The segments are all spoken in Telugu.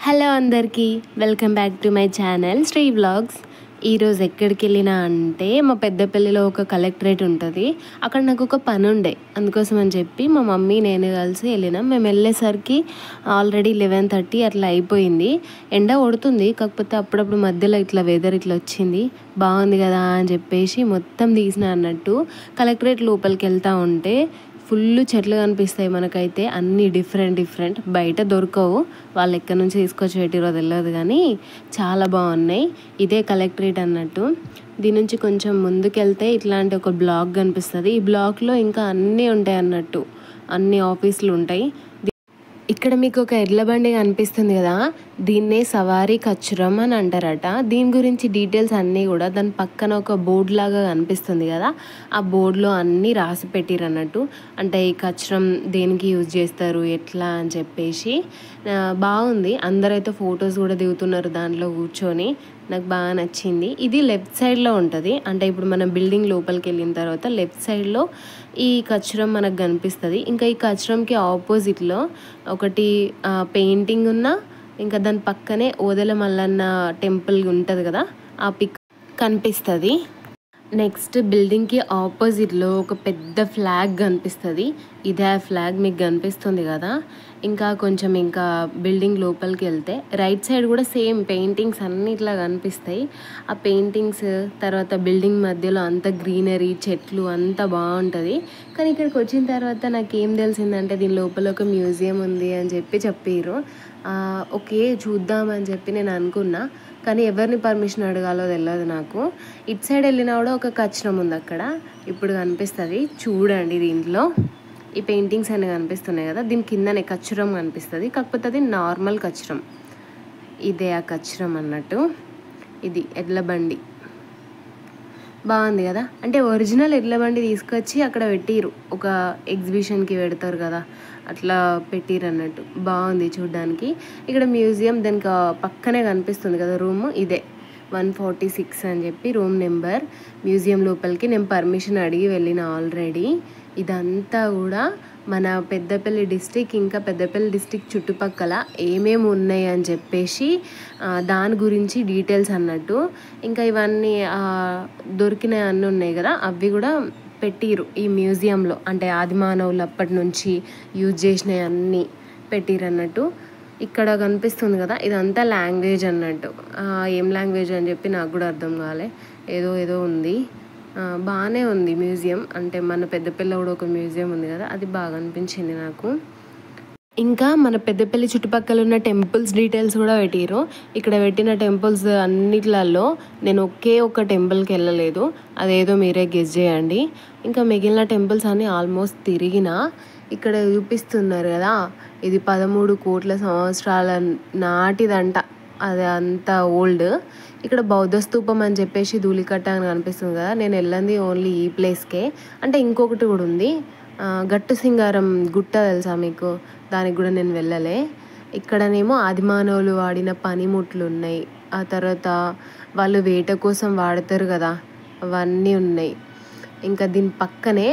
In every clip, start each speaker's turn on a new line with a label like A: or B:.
A: హలో అందరికీ welcome back to my channel Sri vlogs. ఈరోజు ఎక్కడికి వెళ్ళినా అంటే మా పెద్దపల్లిలో ఒక కలెక్టరేట్ ఉంటుంది. అక్కడ నాకు ఒక పని ఉండే, అందుకోసం అని చెప్పి మా మమ్మీ నేను కలిసి వెళ్ళినాం. మేము వెళ్ళేసరికి ఆల్రెడీ 11:30 అట్లా అయిపోయింది. ఎండ కొడుతుంది, కాకపోతే అప్పుడప్పుడు మధ్యలో ఇట్లా వెదర్ ఇట్లా వచ్చింది, బాగుంది కదా అని చెప్పేసి మొత్తం తీసిన అన్నట్టు. కలెక్టరేట్ లోపలికి వెళ్తూ ఉంటే ఫుల్ చెట్లు కనిపిస్తాయి మనకైతే, అన్నీ డిఫరెంట్ బయట దొరకవు, వాళ్ళు ఎక్కడి నుంచి తీసుకొచ్చి పెట్టిరో తెలియదు కానీ చాలా బాగున్నాయి. ఇదే కలెక్టరేట్ అన్నట్టు. దీని నుంచి కొంచెం ముందుకెళ్తే ఇట్లాంటి ఒక బ్లాక్ కనిపిస్తుంది. ఈ బ్లాక్లో ఇంకా అన్నీ ఉంటాయి అన్నట్టు, అన్ని ఆఫీసులు ఉంటాయి. ఇక్కడ మీకు ఒక ఎడ్ల బండి కనిపిస్తుంది కదా, దీన్నే సవారీ కచ్చురం అని అంటారట. దీని గురించి డీటెయిల్స్ అన్నీ కూడా దాని పక్కన ఒక బోర్డు లాగా కనిపిస్తుంది కదా, ఆ బోర్డులో అన్నీ రాసి పెట్టిరు అన్నట్టు. అంటే ఈ కచ్చురం దేనికి యూజ్ చేస్తారు ఎట్లా అని చెప్పేసి బాగుంది. అందరైతే ఫొటోస్ కూడా దిగుతున్నారు దాంట్లో కూర్చొని, నాకు బాగా నచ్చింది. ఇది లెఫ్ట్ సైడ్లో ఉంటుంది, అంటే ఇప్పుడు మనం బిల్డింగ్ లోపలికి వెళ్ళిన తర్వాత లెఫ్ట్ సైడ్లో ఈ కచ్చురం మనకు కనిపిస్తుంది. ఇంకా ఈ కచ్చురంకి ఆపోజిట్లో ఒకటి పెయింటింగ్ ఉన్న, ఇంకా దాని పక్కనే ఓదెల మల్లన్న టెంపుల్ ఉంటుంది కదా, ఆ పిక్ కనిపిస్తుంది. నెక్స్ట్ బిల్డింగ్కి ఆపోజిట్లో ఒక పెద్ద ఫ్లాగ్ కనిపిస్తుంది. ఇదే ఫ్లాగ్ మీకు కనిపిస్తుంది కదా. ఇంకా కొంచెం ఇంకా బిల్డింగ్ లోపలికి వెళ్తే రైట్ సైడ్ కూడా సేమ్ పెయింటింగ్స్ అన్నీ ఇట్లా కనిపిస్తాయి. ఆ పెయింటింగ్స్ తర్వాత బిల్డింగ్ మధ్యలో అంత గ్రీనరీ చెట్లు అంతా బాగుంటుంది. కానీ ఇక్కడికి వచ్చిన తర్వాత నాకు ఏం తెలిసిందంటే దీని లోపల ఒక మ్యూజియం ఉంది అని చెప్పారు. ఓకే చూద్దామని చెప్పి నేను అనుకున్నా, కానీ ఎవరిని పర్మిషన్ అడగాలో తెలియదు నాకు. ఇటు సైడ్ వెళ్ళినా కూడా ఒక కచ్చరం ఉంది అక్కడ, ఇప్పుడు కనిపిస్తుంది చూడండి. దీంట్లో ఈ పెయింటింగ్స్ అన్నీ కనిపిస్తున్నాయి కదా, దీని కిందనే కచ్చురం కనిపిస్తుంది, కాకపోతే అది నార్మల్ కచ్చురం. ఇదే ఆ కచ్చురం అన్నట్టు. ఇది ఎడ్ల బండి బాగుంది కదా, అంటే ఒరిజినల్ ఎడ్ల బండి తీసుకొచ్చి అక్కడ పెట్టిరు, ఒక ఎగ్జిబిషన్కి పెడతారు కదా అట్లా పెట్టిరు అన్నట్టు. బాగుంది చూడ్డానికి. ఇక్కడ మ్యూజియం దానికి పక్కనే కనిపిస్తుంది కదా రూమ్, ఇదే 146 అని చెప్పి రూమ్ నెంబర్. మ్యూజియం లోపలికి నేను పర్మిషన్ అడిగి వెళ్ళిన ఆల్రెడీ. ఇదంతా కూడా మన పెద్దపల్లి డిస్టిక్, ఇంకా పెద్దపల్లి డిస్టిక్ చుట్టుపక్కల ఏమేమి ఉన్నాయి అని చెప్పేసి దాని గురించి డీటెయిల్స్ అన్నట్టు. ఇంకా ఇవన్నీ దొరికినవి అన్నీ ఉన్నాయి కదా, అవి కూడా పెట్టిరు ఈ మ్యూజియంలో. అంటే ఆదిమానవులు అప్పటి నుంచి యూజ్ చేసినవి అన్నీ పెట్టిరు అన్నట్టు. ఇక్కడ కనిపిస్తుంది కదా, ఇదంతా లాంగ్వేజ్ అన్నట్టు. ఏం లాంగ్వేజ్ అని చెప్పి నాకు కూడా అర్థం కాలే, ఏదో ఉంది. బాగానే ఉంది మ్యూజియం. అంటే మన పెద్దపల్లి కూడా ఒక మ్యూజియం ఉంది కదా, అది బాగా అనిపించింది నాకు. ఇంకా మన పెద్దపల్లి చుట్టుపక్కల ఉన్న టెంపుల్స్ డీటెయిల్స్ కూడా పెట్టిరు. ఇక్కడ పెట్టిన టెంపుల్స్ అన్నిట్లలో నేను ఒకే ఒక్క టెంపుల్కి వెళ్ళలేదు, అదేదో మీరే గెస్ చేయండి. ఇంకా మిగిలిన టెంపుల్స్ అన్నీ ఆల్మోస్ట్ తిరిగిన. ఇక్కడ చూపిస్తున్నారు కదా, ఇది 13 కోట్ల సంవత్సరాల నాటిదంట, అది అంత ఓల్డ్. ఇక్కడ బౌద్ధ స్తూపం అని చెప్పేసి ధూళికట్ట అని కనిపిస్తుంది కదా, నేను వెళ్ళింది ఓన్లీ ఈ ప్లేస్కే. అంటే ఇంకొకటి కూడా ఉంది, గట్టు సింగారం గుట్ట తెలుసా మీకు, దానికి కూడా నేను వెళ్ళలే. ఇక్కడనేమో ఆదిమానవులు వాడిన పనిముట్లు ఉన్నాయి, ఆ తర్వాత వాళ్ళు వేట కోసం వాడతారు కదా అవన్నీ ఉన్నాయి. ఇంకా దీని పక్కనే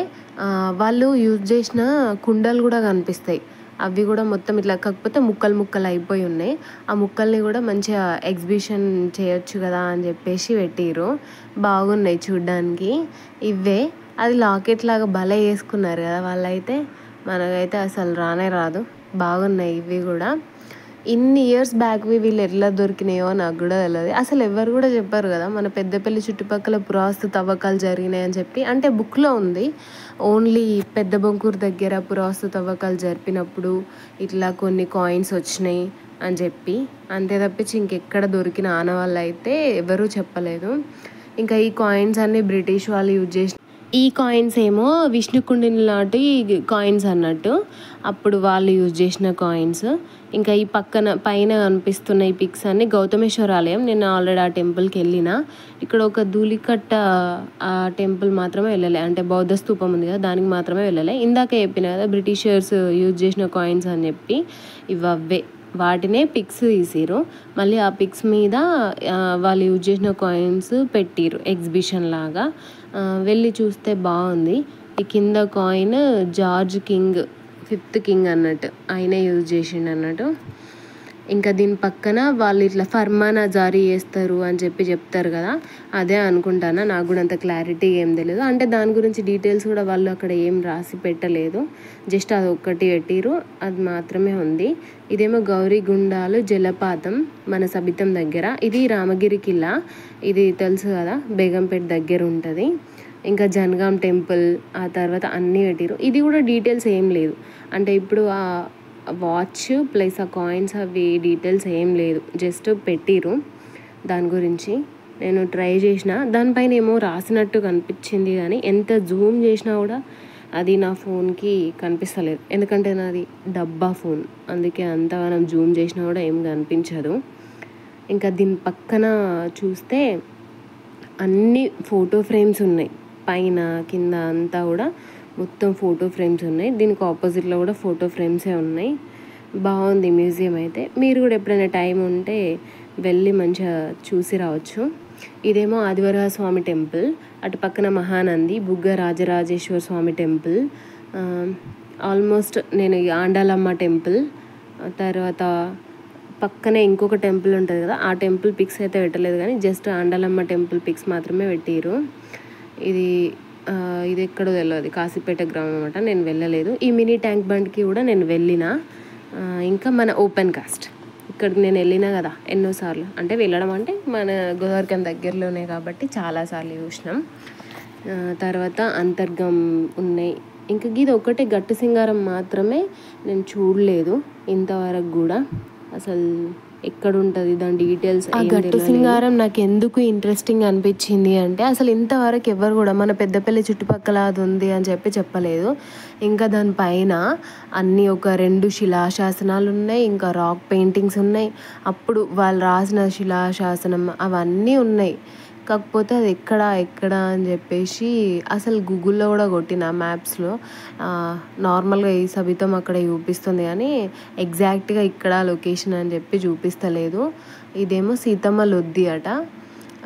A: వాళ్ళు యూజ్ చేసిన కుండలు కూడా కనిపిస్తాయి, అవి కూడా మొత్తం ఇట్లా, కాకపోతే ముక్కలు అయిపోయి ఉన్నాయి. ఆ ముక్కల్ని కూడా మంచిగా ఎగ్జిబిషన్ చేయొచ్చు కదా అని చెప్పేసి పెట్టిరు. బాగున్నాయి చూడ్డానికి. ఇవే అది లాకెట్ లాగా భలే వేసుకున్నారు కదా వాళ్ళైతే, మనకైతే అసలు రానే రాదు. బాగున్నాయి ఇవి కూడా. ఇన్ని ఇయర్స్ బ్యాక్వి వీళ్ళు ఎట్లా దొరికినాయో నాకు కూడా తెలియదు. అసలు ఎవరు కూడా చెప్పారు కదా మన పెద్దపల్లి చుట్టుపక్కల పురావస్తు తవ్వకాలు జరిగినాయి అని చెప్పి. అంటే బుక్లో ఉంది, ఓన్లీ పెద్ద బొంకూరు దగ్గర పురావస్తు తవ్వకాలు జరిపినప్పుడు ఇట్లా కొన్ని కాయిన్స్ వచ్చినాయి అని చెప్పి, అంతే తప్పించి ఇంకెక్కడ దొరికిన ఆనవాళ్ళు అయితే ఎవరూ చెప్పలేదు. ఇంకా ఈ కాయిన్స్ అన్నీ బ్రిటిష్ వాళ్ళు యూజ్ చేసిన, ఈ కాయిన్స్ ఏమో విష్ణుకుండిని నాటి కాయిన్స్ అన్నట్టు, అప్పుడు వాళ్ళు యూజ్ చేసిన కాయిన్స్. ఇంకా ఈ పైన కనిపిస్తున్న ఈ పిక్స్ అన్ని గౌతమేశ్వర ఆలయం. నేను ఆల్రెడీ ఆ టెంపుల్కి వెళ్ళిన. ఇక్కడ ఒక ధూళికట్ట ఆ టెంపుల్ మాత్రమే వెళ్ళలే, అంటే బౌద్ధ స్తూపం ఉంది కదా దానికి మాత్రమే వెళ్ళలే. ఇందాక చెప్పిన కదా బ్రిటిషర్స్ యూజ్ చేసిన కాయిన్స్ అని చెప్పి, ఇవే వాటినే పిక్స్ తీసిరు. మళ్ళీ ఆ పిక్స్ మీద వాళ్ళు యూజ్ చేసిన కాయిన్స్ పెట్టిరు ఎగ్జిబిషన్ లాగా. వెళ్ళి చూస్తే బాగుంది. ఈ కింద coin George king 5th king అన్నట్టు, ఆయనే యూజ్ చేసిండు అన్నట్టు. ఇంకా దీని పక్కన వాళ్ళు ఇట్లా ఫర్మానా జారీ చేస్తారు అని చెప్తారు కదా, అదే అనుకుంటానా. నాకు కూడా అంత క్లారిటీ ఏం తెలియదు. అంటే దాని గురించి డీటెయిల్స్ కూడా వాళ్ళు అక్కడ ఏం రాసి పెట్టలేదు, జస్ట్ అది ఒక్కటి పెట్టిరు, అది మాత్రమే ఉంది. ఇదేమో గౌరీగుండాలు జలపాతం మన సబితం దగ్గర. ఇది రామగిరి కిల్లా, ఇది తెలుసు కదా, బేగంపేట దగ్గర ఉంటుంది. ఇంకా జనగాం టెంపుల్, ఆ తర్వాత అన్నీ పెట్టిరు. ఇది కూడా డీటెయిల్స్ ఏం లేదు, అంటే ఇప్పుడు ఆ వాచ్ ప్లస్ ఆ కాయిన్స్ అవి డీటెయిల్స్ ఏం లేదు, జస్ట్ పెట్టిరు. దాని గురించి నేను ట్రై చేసిన, దానిపైన ఏమో రాసినట్టు కనిపించింది కానీ ఎంత జూమ్ చేసినా కూడా అది నా ఫోన్కి కనిపిస్తలేదు, ఎందుకంటే నాది డబ్బా ఫోన్, అందుకే అంత మనం జూమ్ చేసినా కూడా ఏం కనిపించదు. ఇంకా దీని పక్కన చూస్తే అన్ని ఫోటో ఫ్రేమ్స్ ఉన్నాయి, పైన కింద అంతా కూడా మొత్తం ఫోటో ఫ్రేమ్స్ ఉన్నాయి. దీనికి ఆపోజిట్లో కూడా ఫోటో ఫ్రేమ్సే ఉన్నాయి. బాగుంది మ్యూజియం అయితే. మీరు కూడా ఎప్పుడైనా టైం ఉంటే వెళ్ళి మంచిగా చూసి రావచ్చు. ఇదేమో ఆదివరహ స్వామి టెంపుల్, అటు పక్కన మహానంది, బుగ్గ రాజరాజేశ్వర స్వామి టెంపుల్, ఆల్మోస్ట్ నేను ఆండాలమ్మ టెంపుల్, తర్వాత పక్కనే ఇంకొక టెంపుల్ ఉంటుంది కదా, ఆ టెంపుల్ పిక్స్ అయితే పెట్టలేదు కానీ జస్ట్ ఆండాలమ్మ టెంపుల్ పిక్స్ మాత్రమే పెట్టిరు. ఇది ఎక్కడో తెలియదు, కాశీపేట గ్రామం అన్నమాట, నేను వెళ్ళలేదు. ఈ మినీ ట్యాంక్ బండ్కి కూడా నేను వెళ్ళిన. ఇంకా మన ఓపెన్ కాస్ట్, ఇక్కడికి నేను వెళ్ళినా కదా ఎన్నోసార్లు, అంటే వెళ్ళడం అంటే మన గోదావరికం దగ్గరలోనే కాబట్టి చాలాసార్లు చూసినాం. తర్వాత అంతర్గం ఉన్నాయి. ఇంకా ఇది ఒకటే గట్టు సింగారం మాత్రమే నేను చూడలేదు ఇంతవరకు కూడా, అసలు ఎక్కడ ఉంటుంది దాని డీటెయిల్స్. ఆ గట్టు సింగారం నాకు ఎందుకు ఇంట్రెస్టింగ్ అనిపించింది అంటే, అసలు ఇంతవరకు ఎవరు కూడా మన పెద్దపల్లి చుట్టుపక్కల అది ఉంది అని చెప్పలేదు. ఇంకా దానిపైన అన్నీ ఒక 2 శిలాశాసనాలు ఉన్నాయి, ఇంకా రాక్ పెయింటింగ్స్ ఉన్నాయి, అప్పుడు వాళ్ళు రాసిన శిలాశాసనం అవన్నీ ఉన్నాయి. కాకపోతే అది ఎక్కడ అని చెప్పేసి అసలు గూగుల్లో కూడా కొట్టిన మ్యాప్స్లో, నార్మల్గా ఈ సబితం అక్కడ చూపిస్తుంది కానీ ఎగ్జాక్ట్గా ఇక్కడ లొకేషన్ అని చెప్పి చూపిస్తలేదు. ఇదేమో సీతమ్మ లొద్ది అట,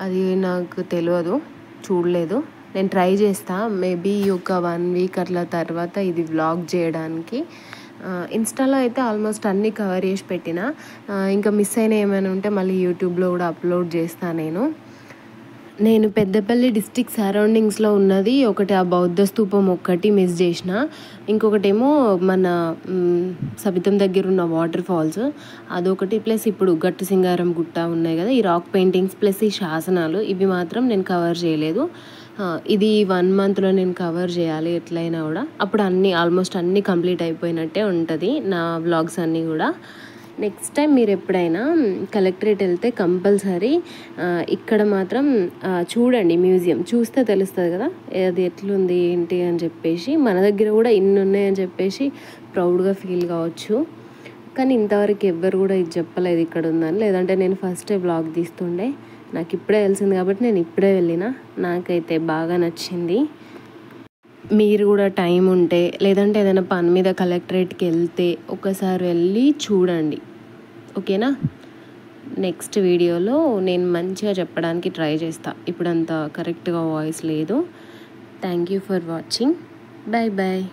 A: అది నాకు తెలియదు, చూడలేదు. నేను ట్రై చేస్తా మేబీ ఒక 1 వీక్ అట్లా తర్వాత ఇది వ్లాగ్ చేయడానికి. ఇన్స్టాలో అయితే ఆల్మోస్ట్ అన్నీ కవర్ చేసి పెట్టిన, ఇంకా మిస్ అయిన ఏమైనా ఉంటే మళ్ళీ యూట్యూబ్లో కూడా అప్లోడ్ చేస్తాను. నేను పెద్దపల్లి డిస్ట్రిక్ట్ సరౌండింగ్స్లో ఉన్నది ఒకటి, ఆ బౌద్ధ స్తూపం ఒక్కటి మిస్ చేసిన, ఇంకొకటేమో మన సబితం దగ్గర ఉన్న వాటర్ ఫాల్స్ అదొకటి, ప్లస్ ఇప్పుడు గట్టు సింగారం గుట్ట ఉన్నాయి కదా, ఈ రాక్ పెయింటింగ్స్ ప్లస్ ఈ శాసనాలు, ఇవి మాత్రం నేను కవర్ చేయలేదు. ఇది 1 మంత్లో నేను కవర్ చేయాలి ఎట్లయినా కూడా, అప్పుడు ఆల్మోస్ట్ అన్నీ కంప్లీట్ అయిపోయినట్టే ఉంటుంది నా వ్లాగ్స్ అన్నీ కూడా. నెక్స్ట్ టైం మీరు ఎప్పుడైనా కలెక్టరేట్ వెళ్తే కంపల్సరీ ఇక్కడ మాత్రం చూడండి, మ్యూజియం చూస్తే తెలుస్తుంది కదా అది ఎట్లుంది ఏంటి అని చెప్పేసి. మన దగ్గర కూడా ఇన్ని ఉన్నాయని చెప్పేసి ప్రౌడ్గా ఫీల్ కావచ్చు, కానీ ఇంతవరకు ఎవ్వరు కూడా ఇది చెప్పలేదు ఇక్కడ ఉందని, లేదంటే నేను ఫస్టే వ్లాగ్ తీస్తుండే. నాకు ఇప్పుడే తెలిసింది కాబట్టి నేను ఇప్పుడే వెళ్ళిన, నాకైతే బాగా నచ్చింది. మీరు కూడా టైం ఉంటే లేదంటే ఏదైనా పని మీద కలెక్టరేట్కి వెళ్తే ఒకసారి వెళ్ళి చూడండి, ఓకేనా. నెక్స్ట్ వీడియోలో నేను మంచిగా చెప్పడానికి ట్రై చేస్తాను, ఇప్పుడు అంత కరెక్ట్గా వాయిస్ లేదు. Thank you for watching, bye bye.